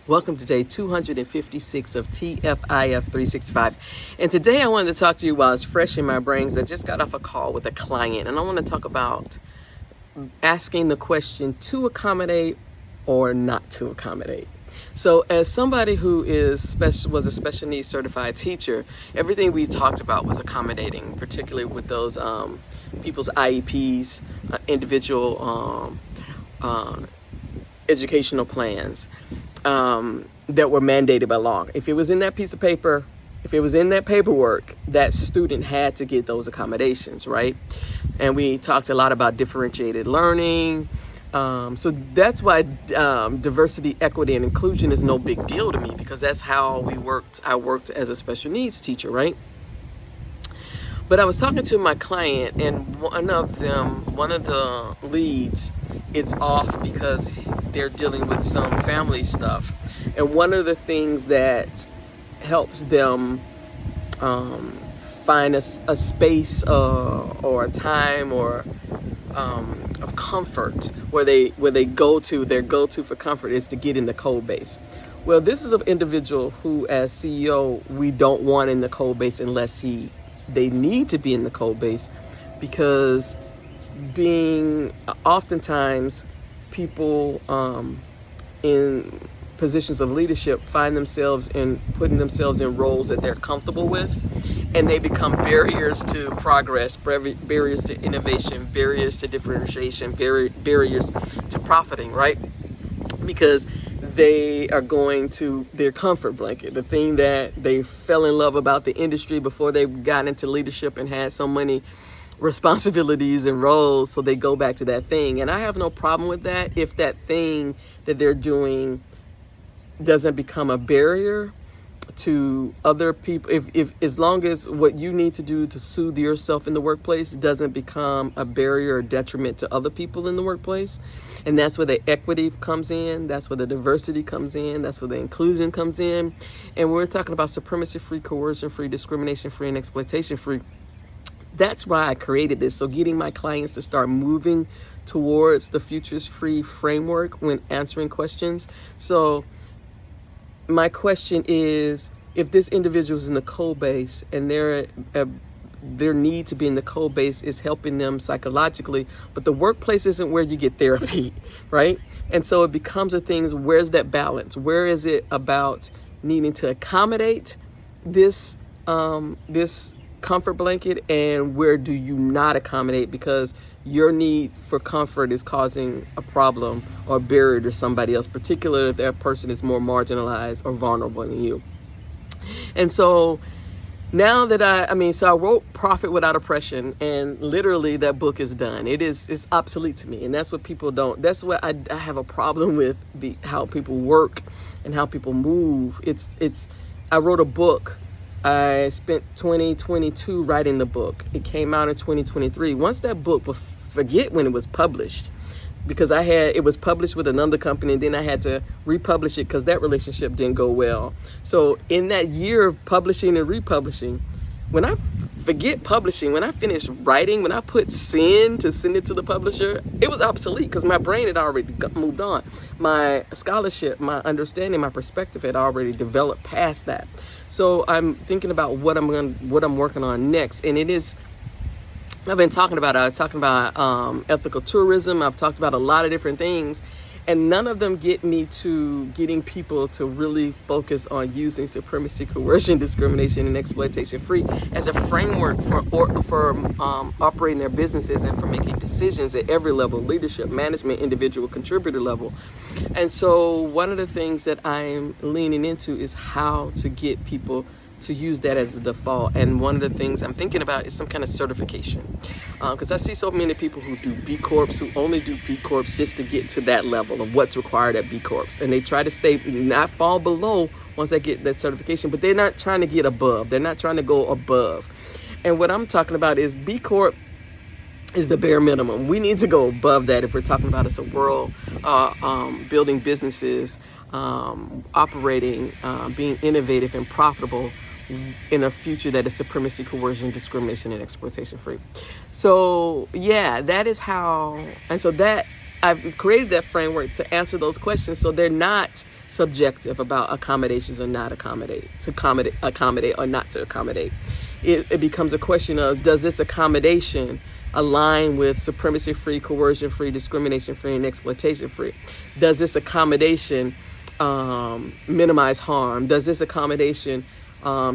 Welcome to day 256 of TFIF 365. And today I wanted to talk to you while it's fresh in my brain, because I just got off a call with a client, and I want to talk about asking the question to accommodate or not to accommodate. So as somebody who was a special needs certified teacher, everything we talked about was accommodating, particularly with those people's IEPs, individual educational plans that were mandated by law. If it was in that piece of paper, if it was in that paperwork, that student had to get those accommodations, right? And we talked a lot about differentiated learning. So that's why diversity, equity, and inclusion is no big deal to me, because that's how I worked as a special needs teacher, right? But I was talking to my client, and one of the leads, it's off because they're dealing with some family stuff. And one of the things that helps them find a space or a time or of comfort where they go to, their go-to for comfort is to get in the code base. Well, this is an individual who, as CEO, we don't want in the code base unless they need to be in the code base, because oftentimes people in positions of leadership find themselves putting themselves in roles that they're comfortable with, and they become barriers to progress, barriers to innovation, barriers to differentiation, barriers to profiting, right? Because they are going to their comfort blanket, the thing that they fell in love about the industry before they got into leadership and had so many responsibilities and roles, so they go back to that thing. And I have no problem with that if that thing that they're doing doesn't become a barrier to other people, if as long as what you need to do to soothe yourself in the workplace doesn't become a barrier or detriment to other people in the workplace. And that's where the equity comes in, that's where the diversity comes in, that's where the inclusion comes in. And we're talking about supremacy-free, coercion-free, discrimination-free, and exploitation-free. That's why I created this, so getting my clients to start moving towards the futures-free framework when answering questions. So my question is, if this individual is in the code base and their need to be in the code base is helping them psychologically, but the workplace isn't where you get therapy, right? And so it becomes a thing, where's that balance? Where is it about needing to accommodate this comfort blanket, and where do you not accommodate because your need for comfort is causing a problem or a barrier to somebody else, particularly if that person is more marginalized or vulnerable than you. And so now that I wrote Profit Without Oppression, and literally that book is done. It's obsolete to me, and that's what people don't. That's what I have a problem with, how people work and how people move. I wrote a book. I spent 2022 writing the book. It came out in 2023. Once that book, forget when it was published, because it was published with another company, and then I had to republish it because that relationship didn't go well. So in that year of publishing and republishing, when I finished writing, when I put send to send it to the publisher, it was obsolete because my brain had already moved on. My scholarship, my understanding, my perspective had already developed past that. So I'm thinking about what I'm working on next, and I've been talking about ethical tourism. I've talked about a lot of different things, and none of them get me to getting people to really focus on using supremacy, coercion, discrimination, and exploitation free as a framework for operating their businesses and for making decisions at every level: leadership, management, individual contributor level. And so one of the things that I'm leaning into is how to get people to use that as the default. And one of the things I'm thinking about is some kind of certification, because I see so many people who do B Corps, who only do B Corps just to get to that level of what's required at B Corps, and they try to not fall below once they get that certification, but they're not trying to get above, they're not trying to go above. And what I'm talking about is B Corp is the bare minimum. We need to go above that if we're talking about as a world building businesses, operating, being innovative and profitable in a future that is supremacy, coercion, discrimination, and exploitation free. So yeah, that is how, and so that I've created that framework to answer those questions, so they're not subjective about accommodations or not accommodate, to accommodate or not to accommodate. It becomes a question of, does this accommodation align with supremacy-free, coercion-free, discrimination-free, and exploitation-free? Does this accommodation minimize harm? Does this accommodation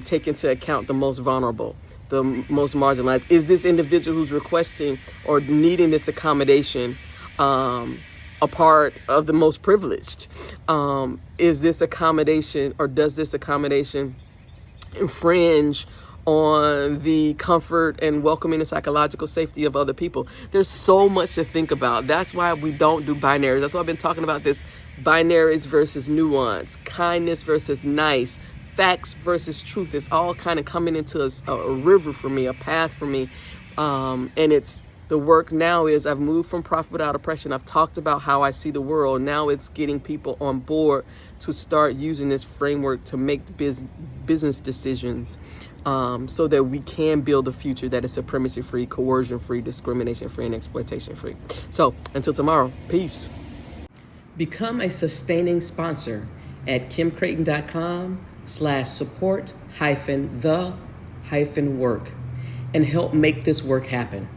take into account the most vulnerable, the most marginalized? Is this individual who's requesting or needing this accommodation a part of the most privileged? Is this accommodation, or does this accommodation infringe on the comfort and welcoming and psychological safety of other people? There's so much to think about. That's why we don't do binaries. That's why I've been talking about this: binaries versus nuance, kindness versus nice, facts versus truth. It's all kind of coming into a river for me, a path for me. And it's the work now is, I've moved from Profit Without Oppression. I've talked about how I see the world. Now it's getting people on board to start using this framework to make business decisions, so that we can build a future that is supremacy-free, coercion-free, discrimination-free, and exploitation-free. So until tomorrow, peace. Become a sustaining sponsor at kimcreighton.com/support-the-work and help make this work happen.